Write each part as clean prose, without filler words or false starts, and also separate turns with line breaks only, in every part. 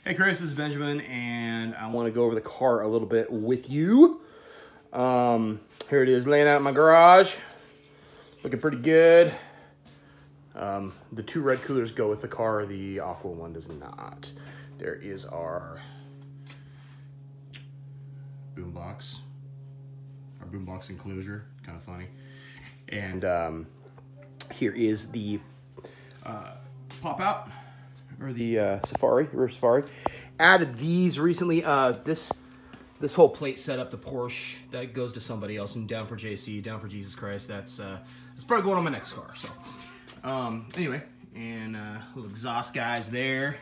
Hey Chris, this is Benjamin, and I want to go over the car a little bit with you. Here it is, laying out in my garage. Looking pretty good. The two red coolers go with the car. The aqua one does not. There is our boombox. Our boombox enclosure, kind of funny. And here is the pop out, or the Safari, rear Safari. Added these recently. This whole plate setup, the Porsche, that goes to somebody else, and down for JC, down for Jesus Christ. That's probably going on my next car. So anyway, and little exhaust guys there.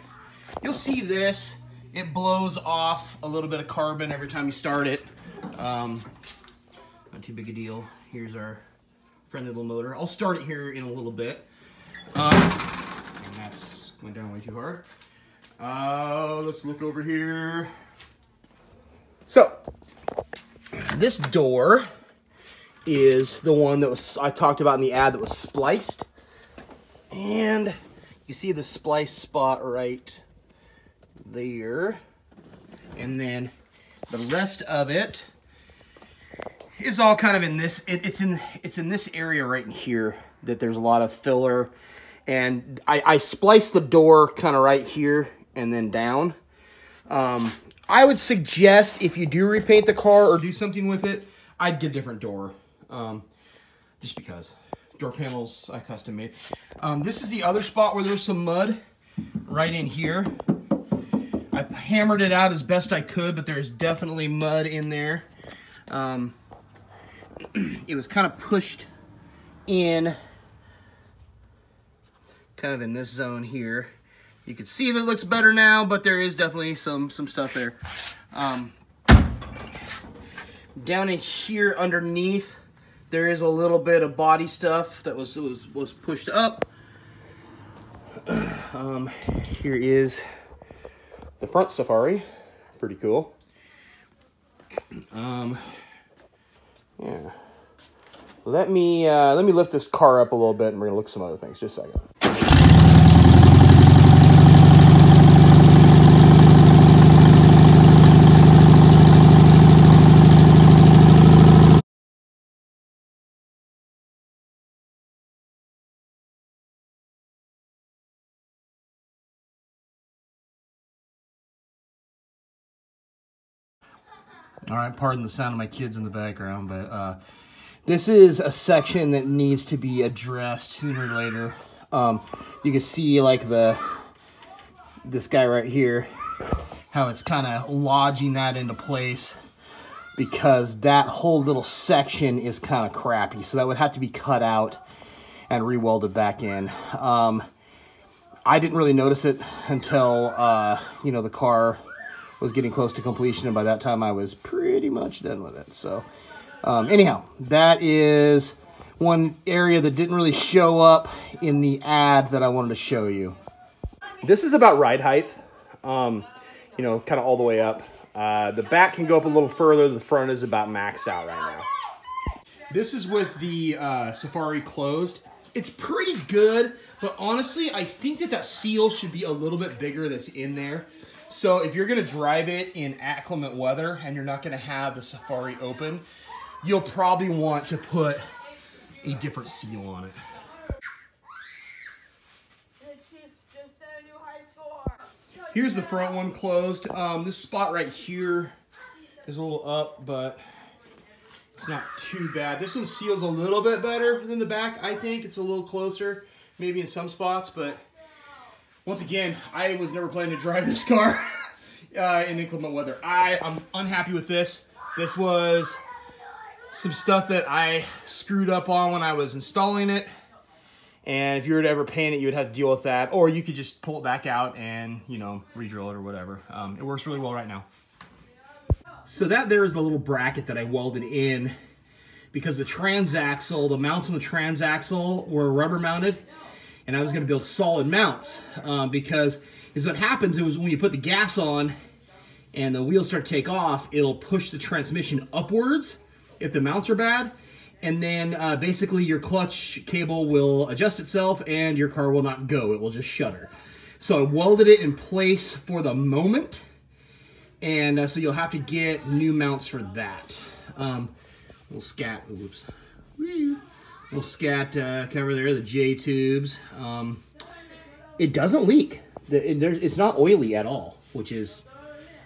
You'll see this. It blows off a little bit of carbon every time you start it. Not too big a deal. Here's our friendly little motor. I'll start it here in a little bit. And that's went down way too hard. Let's look over here. So, this door is the one that I talked about in the ad that was spliced. And you see the splice spot right there. And then the rest of it is all kind of in this, it's in this area right in here that there's a lot of filler. And I spliced the door kind of right here and then down. I would suggest if you do repaint the car or do something with it, I'd get a different door. Just because. Door panels I custom made. This is the other spot where there's some mud right in here. I hammered it out as best I could, but there's definitely mud in there. It was kind of pushed in, kind of in this zone here. You can see that it looks better now, but there is definitely some stuff there. Down in here underneath, there is a little bit of body stuff that was pushed up. Here is the front Safari, pretty cool. Yeah. Let me lift this car up a little bit, and we're gonna look at some other things. Just a second. All right, pardon the sound of my kids in the background, but this is a section that needs to be addressed sooner or later. You can see like this guy right here, how it's kind of lodging that into place because that whole little section is kind of crappy. So that would have to be cut out and re-welded back in. I didn't really notice it until, you know, the car was getting close to completion, and by that time I was pretty much done with it. So anyhow, that is one area that didn't really show up in the ad that I wanted to show you. This is about ride height, you know, kind of all the way up. The back can go up a little further. The front is about maxed out right now. This is with the Safari closed. It's pretty good, but honestly, I think that seal should be a little bit bigger that's in there. So if you're gonna drive it in inclement weather and you're not gonna have the Safari open, you'll probably want to put a different seal on it. Here's the front one closed. This spot right here is a little up, but it's not too bad. This one seals a little bit better than the back, I think. It's a little closer, maybe in some spots, but once again, I was never planning to drive this car in inclement weather. I'm unhappy with this. This was some stuff that I screwed up on when I was installing it. And if you were to ever paint it, you would have to deal with that. Or you could just pull it back out and, you know, re-drill it or whatever. It works really well right now. So that there is the little bracket that I welded in because the transaxle, the mounts on the transaxle were rubber mounted. And I was going to build solid mounts because what happens is when you put the gas on and the wheels start to take off, it'll push the transmission upwards if the mounts are bad. And then basically your clutch cable will adjust itself and your car will not go. It will just shudder.
So I welded it in place for the moment. And so you'll have to get new mounts for that. We'll scat, oops. We'll scat cover there, the J tubes. It doesn't leak. It's not oily at all, which is,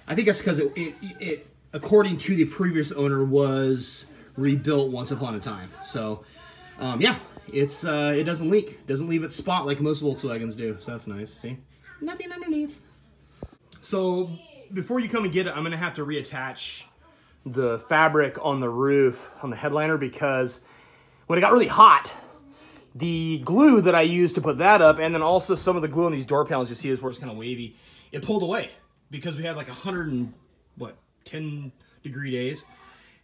I think that's because it, according to the previous owner, was rebuilt once upon a time. So, yeah, it doesn't leak. Doesn't leave its spot like most Volkswagens do. So that's nice. See, nothing underneath. So before you come and get it, I'm gonna have to reattach the fabric on the roof on the headliner, because when it got really hot, the glue that I used to put that up, and then also some of the glue on these door panels, you see is where it's kind of wavy, it pulled away because we had like 10 degree days.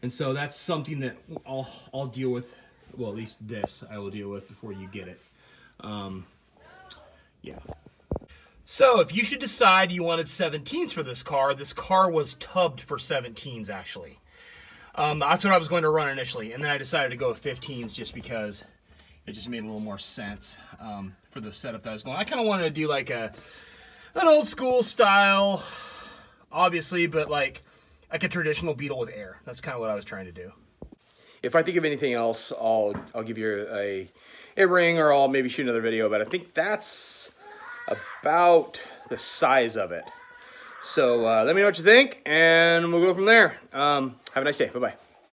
And so that's something that I'll deal with. Well, at least this I will deal with before you get it. Yeah. So if you should decide you wanted 17s for this car was tubbed for 17s actually. That's what I was going to run initially, and then I decided to go with 15s just because it just made a little more sense for the setup that I was going. I kind of wanted to do like an old school style, obviously, but like a traditional Beetle with air. That's kind of what I was trying to do. If I think of anything else, I'll give you a ring, or I'll maybe shoot another video, but I think that's about the size of it. So let me know what you think, and we'll go from there. Have a nice day. Bye-bye.